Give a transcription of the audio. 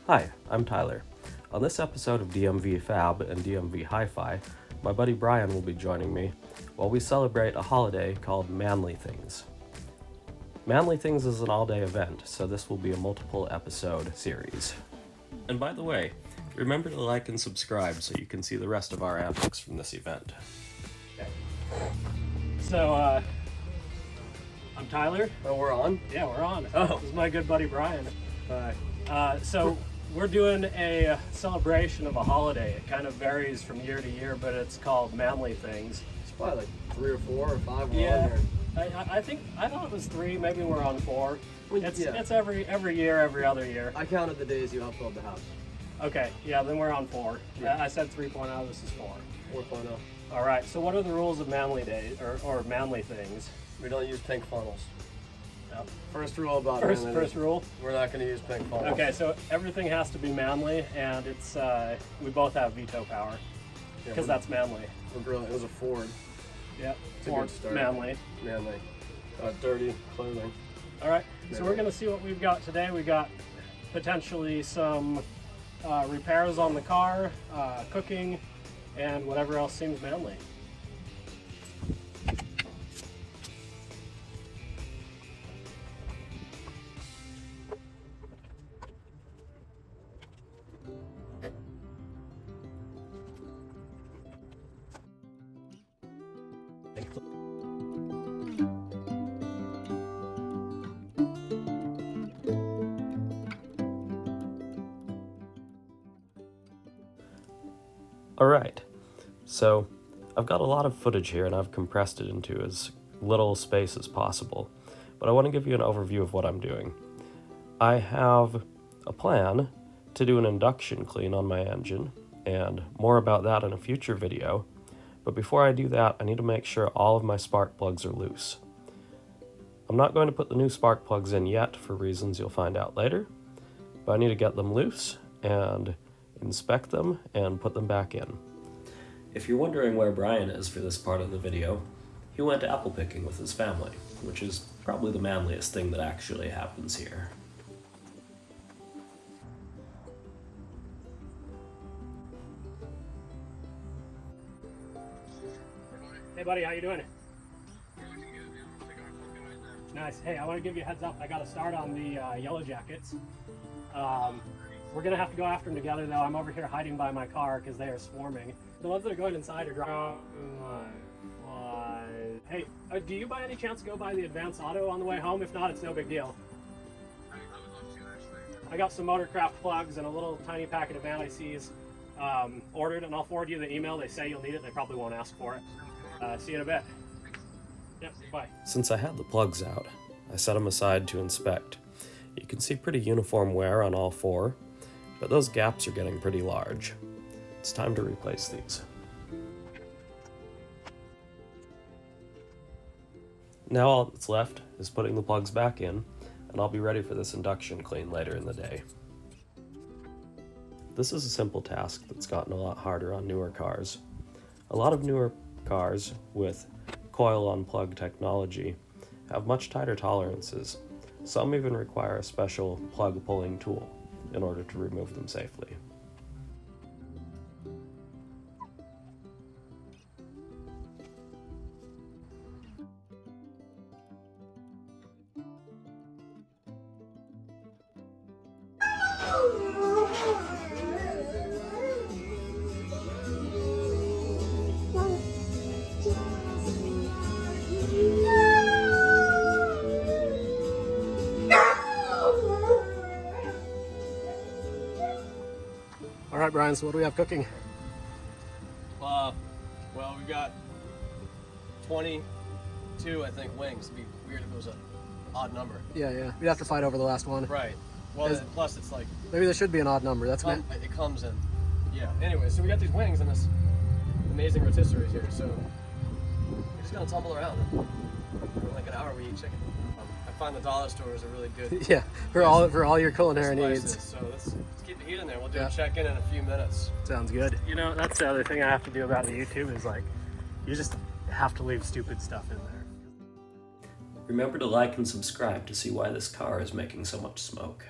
Hi, I'm Tyler. On this episode of DMV Fab and DMV Hi-Fi, my buddy Brian will be joining me while we celebrate a holiday called Manly Things. Manly Things is an all-day event, so this will be a multiple episode series. And by the way, remember to like and subscribe so you can see the rest of our antics from this event. Okay. So, I'm Tyler. Oh, we're on? Yeah, we're on. Oh. This is my good buddy Brian. So we're doing a celebration of a holiday. It kind of varies from year to year, but it's called Manly Things. It's probably like 3 or 4 or 5 we're Yeah. on here. I thought it was 3, maybe we're on 4. Well, It's yeah. it's every year, every other year. I counted the days you upload the house. Okay, yeah, then we're on 4. Yeah. I said 3.0, this is 4. 4.0. All right, so what are the rules of Manly Day, or Manly Things? We don't use pink funnels. Yep. First rule about First manly, rule? we're not going to use pink funnels. Okay, so everything has to be manly, and it's we both have veto power because that's manly. We're grilling. It was a Ford. Yep, It's a Ford, good start. manly. Manly. Dirty clothing. All right, so Manly. we're gonna see what we've got today. We got potentially some repairs on the car, cooking, and whatever else seems manly. Alright, so I've got a lot of footage here and I've compressed it into as little space as possible, but I want to give you an overview of what I'm doing. I have a plan to do an induction clean on my engine, and more about that in a future video, but before I do that, I need to make sure all of my spark plugs are loose. I'm not going to put the new spark plugs in yet for reasons you'll find out later, but I need to get them loose and inspect them and put them back in. If you're wondering where Brian is for this part of the video, he went apple picking with his family, which is probably the manliest thing that actually happens here. Hey, buddy, how you doing? Nice. Hey, I want to give you a heads up. I got to start on the Yellow Jackets. We're gonna have to go after them together, though. I'm over here hiding by my car because they are swarming. The ones that are going inside are driving. Hey, do you by any chance go by the Advanced Auto on the way home? If not, it's no big deal. I would love to, actually. I got some Motorcraft plugs and a little tiny packet of anti-seize ordered, and I'll forward you the email. They say you'll need it. They probably won't ask for it. See you in a bit. Yep, bye. Since I had the plugs out, I set them aside to inspect. You can see pretty uniform wear on all 4, but those gaps are getting pretty large. It's time to replace these. Now all that's left is putting the plugs back in, and I'll be ready for this induction clean later in the day. This is a simple task that's gotten a lot harder on newer cars. A lot of newer cars with coil-on-plug technology have much tighter tolerances. Some even require a special plug pulling tool in order to remove them safely. All right, Brian, so what do we have cooking? Well, we got 22, I think, wings. It'd be weird if it was an odd number. Yeah. We'd have to fight over the last one. Right. Well, Is- plus it's like, Maybe there should be an odd number. That's it comes in. Yeah. Anyway, so we got these wings and this amazing rotisserie here. So we're just going to tumble around. For like an hour we eat chicken. I find the dollar store is a really good Yeah, for all your culinary spices. needs. So let's keep the heat in there. We'll do Yeah. a check-in in a few minutes. Sounds good. You know, that's the other thing I have to do about the YouTube is like, you just have to leave stupid stuff in there. Remember to like and subscribe to see why this car is making so much smoke.